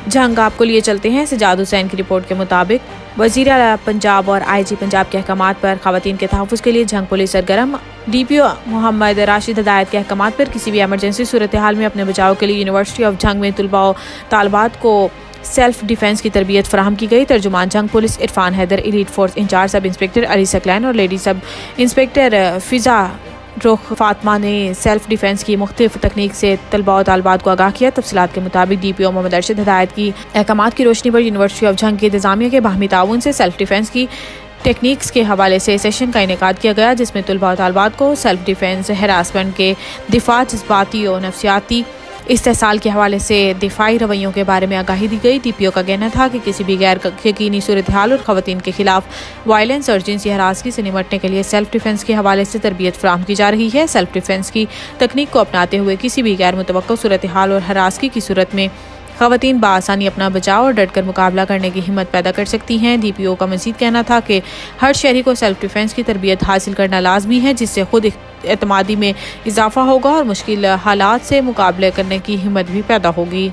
जंग आपको लिए चलते हैं। सजाद हुसैन की रिपोर्ट के मुताबिक वज़ीर आला पंजाब और IG पंजाब के अहकामात पर ख़वातीन के तहफ़्फ़ुज़ के लिए जंग पुलिस सरगर्म। DPO मोहम्मद राशिद हिदायत के अहकामात पर किसी भी एमरजेंसी सूरत हाल में अपने बचाव के लिए यूनिवर्सिटी ऑफ जंग में तलबा व तालबात को सेल्फ डिफेंस की तरबियत फराहम की गई। तर्जुमान जंग police Irfan Haider, elite force incharge sub inspector Ali Saklain और लेडी सब इंस्पेक्टर फ़िज़ा रुख फातिमा ने सेल्फ डिफेंस की मुख्तलिफ तकनीक से तलबा व तालबात को आगाह किया। तफसीलात के मुताबिक DPO मोहम्मद राशिद हिदायत की अहकामात की रोशनी पर यूनिवर्सिटी ऑफ जंग की इंतजामिया के बाहमी ताउन से सेल्फ डिफेंस की टेक्निक्स के हवाले से सेशन का इनेकाद किया गया, जिसमें तलबा व तालबात को सेल्फ डिफेंस, हरासमेंट के दिफा, जज्बाती और नफ्सियाती इस्तेसाल के हवाले से दिफाई रवैयों के बारे में आगाही दी गई। DPO का कहना था कि किसी भी गैर यकीनी सूरत हाल और ख़वातीन के खिलाफ वायलेंस और जिनसी हरासगी से निमटने के लिए सेल्फ डिफेंस के हवाले से तरबियत फराहम की जा रही है। सेल्फ डिफेंस की तकनीक को अपनाते हुए किसी भी गैर मुतवक्का सूरत हाल और हरासगी की सूरत में ख़वातीन बआसानी अपना बचाव और डटकर मुकाबला करने की हिम्मत पैदा कर सकती हैं। DPO का मज़ीद कहना था कि हर शहरी को सेल्फ डिफेंस की तरबियत हासिल करना लाजमी है, जिससे खुद एतमादी में इजाफा होगा और मुश्किल हालात से मुकाबले करने की हिम्मत भी पैदा होगी।